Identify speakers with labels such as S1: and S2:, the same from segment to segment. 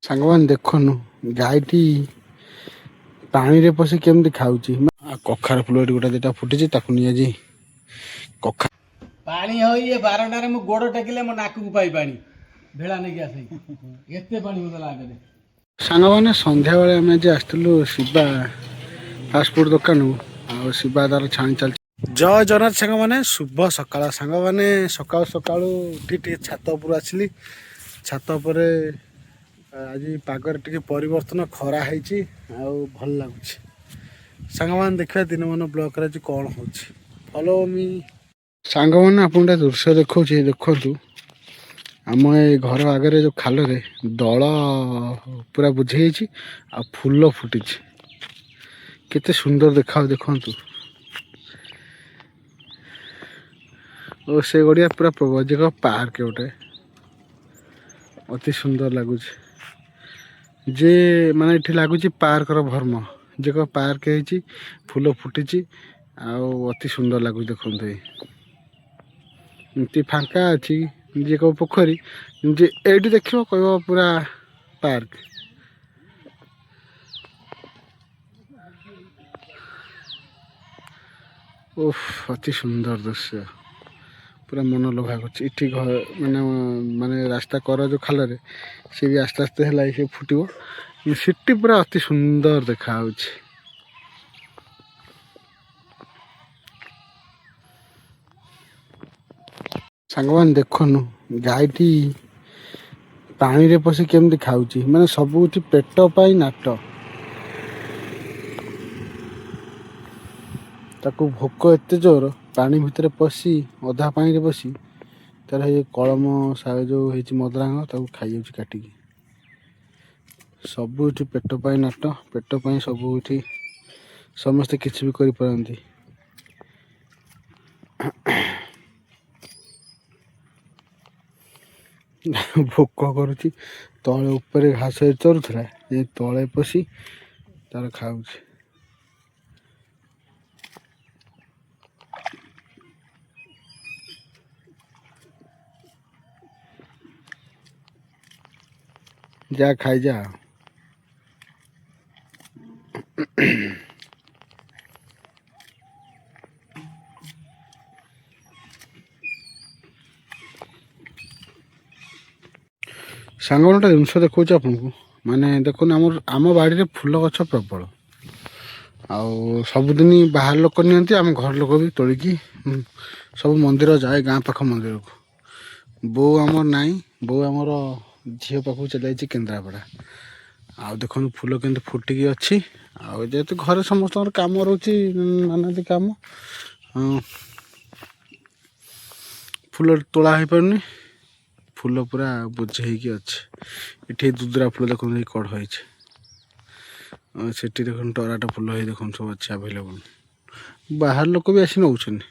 S1: ସାଙ୍ଗମାନେ ଦେଖୁନୁ ଗାଈଟି ପାଣିରେ ପଶି କେମିତି ଖାଉଛି। କଖାରୁ ଫୁଲ ଏଠି ଗୋଟେ ଦିଟା ଫୁଟିଛି, ତାକୁ ନେଇ କଖା
S2: ପାଣି ହଇ ଏ ବାରଟାରେ ମୁଁ ଗୋଡ଼ ଟେକିଲେ ମୋ ନାକକୁ ପାଇ ପାଣି ଭେଳା ନେଇକି ଆସେ ଏତେ ପାଣି ହଉଥିଲା ଆଗରେ।
S1: ସାଙ୍ଗମାନେ ସନ୍ଧ୍ୟାବେଳେ ଆମେ ଆଜି ଆସିଥିଲୁ ଶିବା ଫାଷ୍ଟଫୁଡ୍ ଦୋକାନକୁ। ଆଉ ଶିବା ତାର ଛାଣି ଚାଲିଛି। ଜୟ ଜଗନ୍ନାଥ ସାଙ୍ଗମାନେ, ଶୁଭ ସକାଳ। ସାଙ୍ଗମାନେ ସକାଳୁ ସକାଳୁ ଉଠି ଟିକେ ଛାତ ଉପରୁ ଆସିଲି। ଛାତ ଉପରେ ଆଜି ପାଗରେ ଟିକେ ପରିବର୍ତ୍ତନ, ଖରା ହେଇଛି ଆଉ ଭଲ ଲାଗୁଛି। ସାଙ୍ଗମାନେ ଦେଖିବା ଦିନମାନ ବ୍ଲଗରେ ଆଜି କ'ଣ ହେଉଛି। ଫଲୋ ମି। ସାଙ୍ଗମାନେ ଆପଣଙ୍କୁ ଗୋଟେ ଦୃଶ୍ୟ ଦେଖାଉଛି, ଦେଖନ୍ତୁ। ଆମ ଏ ଘର ଆଗରେ ଯେଉଁ ଖାଲରେ ଦଳ ପୁରା ବୁଝି ହେଇଛି ଆଉ ଫୁଲ ଫୁଟିଛି। କେତେ ସୁନ୍ଦର ଦେଖାଯାଉଛି ଦେଖନ୍ତୁ। ଓ ସେ ଗଡ଼ିଆ ପୁରା ପ୍ରବଜିକ ପାର୍କ ଗୋଟେ, ଅତି ସୁନ୍ଦର ଲାଗୁଛି। ଯେ ମାନେ ଏଠି ଲାଗୁଛି ପାର୍କର ଭର୍ମ ଯେ ପାର୍କ ହେଇଛି, ଫୁଲ ଫୁଟିଛି ଆଉ ଅତି ସୁନ୍ଦର ଲାଗୁଛି ଦେଖନ୍ତୁ। ଏମିତି ଫାଙ୍କା ଅଛି ଯିଏ କହିବ ପୋଖରୀ, ଯେ ଏଇଠି ଦେଖିବ କହିବ ପୁରା ପାର୍କ। ଓଃ ଅତି ସୁନ୍ଦର ଦୃଶ୍ୟ, ପୁରା ମନଲୋଭା କରୁଛି। ଏଠି ମାନେ ରାସ୍ତା କର ଯେଉଁ ଖାଲରେ ସେ ବି ଆସ୍ତେ ଆସ୍ତେ ହେଲା ସେ ଫୁଟିବ। ସେଠି ପୁରା ଅତି ସୁନ୍ଦର ଦେଖାହେଉଛି। ସାଙ୍ଗମାନେ ଦେଖୁନୁ ଗାଈଟି ପାଣିରେ ପଶି କେମିତି ଖାଉଛି। ମାନେ ସବୁଠି ପେଟ ପାଇଁ ନାଟ। ତାକୁ ଭୋକ ଏତେ ଜୋର, ପାଣି ଭିତରେ ପଶି ଅଧା ପାଣିରେ ପଶି ତାର ଏ କଳମ ଯେଉଁ ହେଇଛି ମଦରାଙ୍ଗ ତାକୁ ଖାଇଯାଉଛି କାଟିକି। ସବୁ ଏଠି ପେଟ ପାଇଁ ନାଟ, ପେଟ ପାଇଁ ସବୁ ଏଠି ସମସ୍ତେ କିଛି ବି କରିପାରନ୍ତି। ଭୋକ କରୁଛି, ତଳେ ଉପରେ ଘାସ ଚରୁଥିଲା, ଏ ତଳେ ପଶି ତାର ଖାଉଛି। ଯା ଖାଇଯା। ସାଙ୍ଗମାନେ ଗୋଟେ ଜିନିଷ ଦେଖାଉଛି ଆପଣଙ୍କୁ। ମାନେ ଦେଖୁନ ଆମ ବାଡ଼ିରେ ଫୁଲ ଗଛ ପ୍ରବଳ। ଆଉ ସବୁଦିନ ବାହାର ଲୋକ ନିଅନ୍ତି, ଆମ ଘର ଲୋକ ବି ତୋଳିକି ସବୁ ମନ୍ଦିର ଯାଏ, ଗାଁ ପାଖ ମନ୍ଦିରକୁ। ବୋଉ ଆମର ନାହିଁ, ବୋଉ ଆମର ଝିଅ ପାଖକୁ ଚାଲିଯାଇଛି କେନ୍ଦ୍ରାପଡ଼ା। ଆଉ ଦେଖନ୍ତୁ ଫୁଲ କେମିତି ଫୁଟିକି ଅଛି। ଆଉ ଯେହେତୁ ଘରେ ସମସ୍ତଙ୍କର କାମ ରହୁଛି, ନାନାଦି କାମ, ଫୁଲ ତୋଳା ହେଇପାରୁନି। ଫୁଲ ପୁରା ବୋଝ ହେଇକି ଅଛି। ଏଠି ଦୁଦୁରା ଫୁଲ ଦେଖନ୍ତୁ କଢ଼ ହେଇଛି। ସେଠି ଦେଖନ୍ତୁ ଟରାଟା ଫୁଲ ହେଇ ଦେଖନ୍ତୁ ସବୁ ଅଛି ଆଭେଲେବୁଲ୍। ବାହାର ଲୋକ ବି ଆସି ନେଉଛନ୍ତି।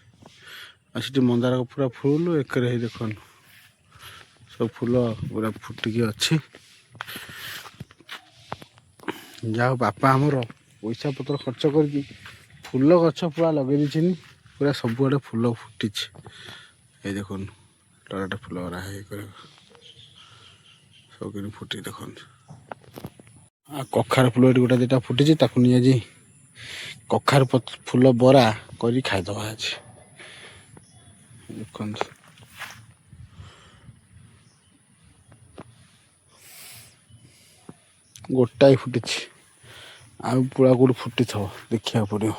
S1: ଆଉ ସେଠି ମନ୍ଦାର ପୁରା ଫୁଲ ଏକରେ ହେଇ ଦେଖନ୍ତୁ ସବୁ ଫୁଲ ପୁରା ଫୁଟିକି ଅଛି। ଯାହା ହଉ ବାପା ଆମର ପଇସା ପତ୍ର ଖର୍ଚ୍ଚ କରିକି ଫୁଲ ଗଛ ପୁରା ଲଗେଇ ଦେଇଛନ୍ତି। ପୁରା ସବୁଆଡ଼େ ଫୁଲ ଫୁଟିଛି। ଏଇ ଦେଖନ୍ତୁ ଟରାଟା ଫୁଲ ଗୁରା ସବୁ କିନ୍ତୁ ଫୁଟି ଦେଖନ୍ତୁ। ଆଉ କଖାରୁ ଫୁଲ ଏଠି ଗୋଟେ ଦିଟା ଫୁଟିଛି, ତାକୁ ନେଇ କଖାରୁ ଫୁଲ ବରା କରି ଖାଇଦେବା ଆଜି। ଦେଖନ୍ତୁ ଗୋଟାଏ ଫୁଟିଛି, ଆଉ ପୁରା କେଉଁଠି ଫୁଟିଥିବ ଦେଖିବାକୁ ପଡ଼ିବ।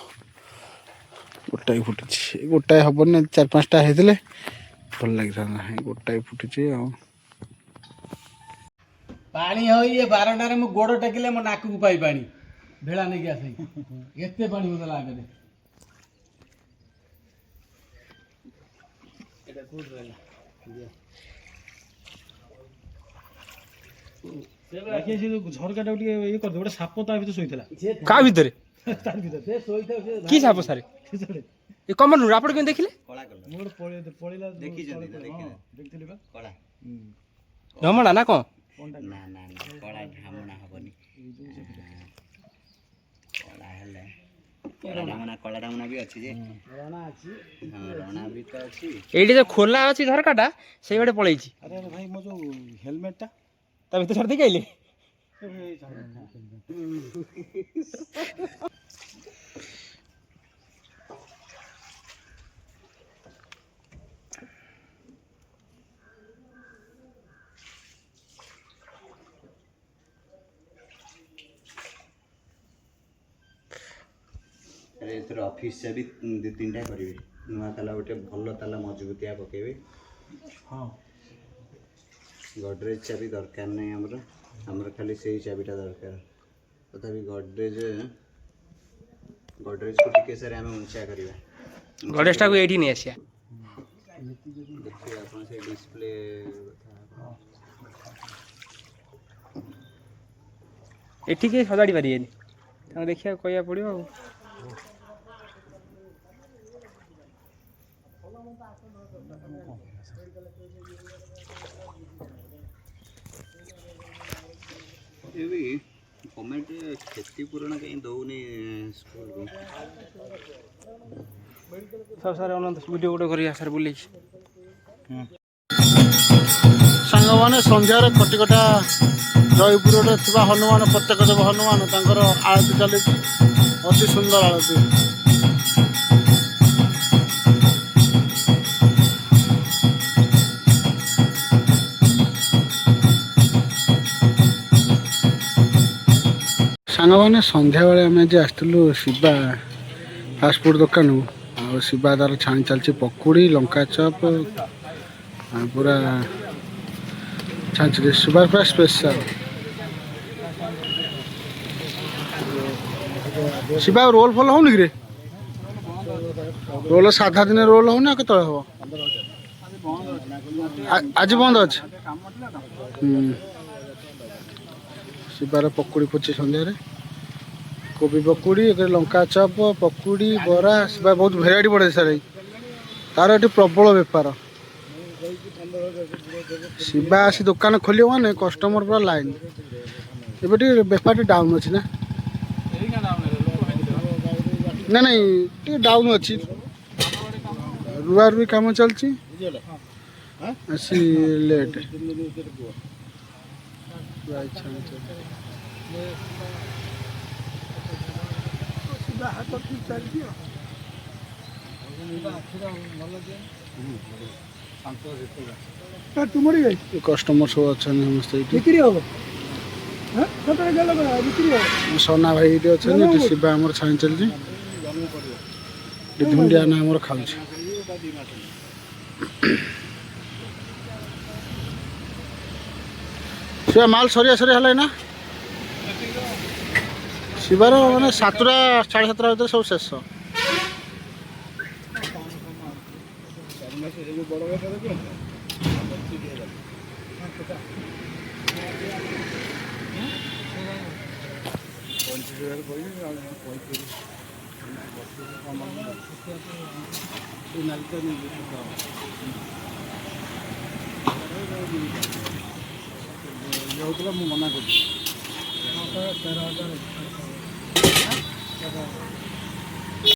S1: ଗୋଟାଏ ଫୁଟିଛି, ଗୋଟାଏ ହବନି, 4-5ଟା ହେଇଥିଲେ ଭଲ ଲାଗିଥାନ୍ତା। ଗୋଟାଏ ଫୁଟିଛି ଆଉ।
S2: ପାଣି ହଇ ଏ ବାରଟାରେ ମୁଁ ଗୋଡ଼ ଟେକିଲେ ମୋ ନାକକୁ ପାଇ ପାଣି ଭେଳା ନେଇକି ଆସେ ଏତେ ପାଣି ହଉଥିଲା ଆଗରେ। ଏଟା କୋଉଠି ରହିଲା? ଝରକାଟାକୁ ଟିକେ ଇଏ କରିଦେ। ଗୋଟେ ସାପ ତା ଭିତରେ ଶୋଇଥିଲା।
S3: କା ଭିତରେ?
S2: ତାର ଭିତରେ ସେ ଶୋଇଥାଉ।
S3: କି ସାପ ସାରେ? ଏ କମନ ଆପଣ କେମିତି ଦେଖିଲେ?
S2: ମୁଁ ଗୋଟେ ପଳେଇଲା ଦେଖିଥିଲି ବା କଳା
S3: ଢମଣା ନା କଣ?
S2: ନା ନା କଳା ଢାମଣା ହବନି। କଳା ହେଲେ କଳା ଢାମଣା ବି ଅଛି ଯେ ରଣା ଅଛି। ହଁ ରଣା ବି ତ ଅଛି।
S3: ଏଇଠି ଯୋଉ ଖୋଲା ଅଛି ଝରକାଟା ସେଇ ବାଟେ ପଳେଇଛି।
S2: ଆରେ ଭାଇ ମୋ ଯୋଉ ହେଲମେଟ ଟା
S3: ତା ଭିତରେ ଛାଡ଼ି ଦେଇକି ଆଇଲେ।
S4: ଏଥର ଅଫିସ୍ ଚାବି 2-3ଟା କରିବେ। ନୂଆ ତାଲା ଗୋଟେ ଭଲ ତାଲା ମଜବୁତିଆ ପକେଇବେ।
S2: ହଁ
S4: ଗଡ଼ରେଜ ଚାବି ଦରକାର ନାହିଁ ଆମର ଖାଲି ସେଇ ଚାବିଟା ଦରକାର। ତଥାପି ଗଡ଼ରେଜକୁ ଟିକେ ସାର୍ ଆମେ ଉଞ୍ଚା କରିବା।
S3: ଗଣେଶଟାକୁ ଏଇଠି ନେଇ ଆସିବା।
S4: ଦେଖିବେ ଆପଣ ସେ ଡିସପ୍ଲେ
S3: ଏଠି କେହି ସଜାଡ଼ି ପାରିବେନି, ତାଙ୍କୁ ଦେଖିବାକୁ କହିବାକୁ ପଡ଼ିବ ଆଉ।
S4: ବି ଗଭର୍ଣ୍ଣମେଣ୍ଟ କ୍ଷତିପୂରଣ କାହିଁ ଦେଉନି ସ୍କୁଲକୁ?
S3: ସାର୍ ଅନନ୍ତ ଭିଡ଼ିଓ ଗୋଟେ କରିବା ସାର୍ ବୁଲେଇକି।
S1: ସାଙ୍ଗମାନେ ସନ୍ଧ୍ୟାରେ କଟିକଟା ଜୟପୁରରେ ଥିବା ହନୁମାନ ପ୍ରତ୍ୟେକ ଦେବ ହନୁମାନ ତାଙ୍କର ଆଳତି ଚାଲିଛି, ଅତି ସୁନ୍ଦର ଆଳତି। ସାଙ୍ଗମାନେ ସନ୍ଧ୍ୟାବେଳେ ଆମେ ଆଜି ଆସିଥିଲୁ ଶିବା ଫାଷ୍ଟଫୁଡ଼ ଦୋକାନ। ଆଉ ଶିବା ତାର ଛାଣି ଚାଲିଛି ପକୁଡ଼ି, ଲଙ୍କା ଚପ୍, ପୁରା ଛାଣିଛି ଶିବା ପୁରା ସ୍ପେଶାଲ। ଶିବା ରୋଲ ଫଲ ହଉନି କିରେ? ରୋଲ ସାଧା ଦିନେ ରୋଲ ହଉନି, ଆଉ କେତେବେଳେ ହବ? ଆଜି ବନ୍ଦ ଅଛି। ଶିବାର ପକୁଡ଼ି ପଡୁଛି ସନ୍ଧ୍ୟାରେ, କୋବି ପକୁଡ଼ି, ଲଙ୍କା ଚପ, ପକୁଡ଼ି, ବରା। ଶିବା ବହୁତ ଭେରାଇଟି ପଡ଼େ ସାର୍, ତାର ଏଠି ପ୍ରବଳ ବେପାର। ଶିବା ଆସି ଦୋକାନ ଖୋଲିବ ମାନେ କଷ୍ଟମର ପୁରା ଲାଇନ୍। ଏବେ ଟିକେ ବେପାରଟି ଡାଉନ୍ ଅଛି ନା? ନାଇଁ ଟିକେ ଡାଉନ୍ ଅଛି, ରୁଆ ରୁଇ କାମ ଚାଲିଛି, ଆସି ଲେଟ୍। କଷ୍ଟମର ସବୁ ଅଛନ୍ତି ସମସ୍ତେ ଏଇଠି। ସନା ଭାଇ ଏଇଠି ଅଛନ୍ତି, ଏଠି ଶିବା ଆମର ଛାଣି ଚାଲିଛି, ଧୁଣ୍ଡିଆ ନା ଆମର ଖାଉଛି। ଶିବା ମାଲ ସରିଆ ହେଲାଣି ନା? ଶିବାର ମାନେ 7ଟା 7:30 ଭିତରେ ସବୁ ଶେଷ। ମୁଁ ମନା କରୁଛି।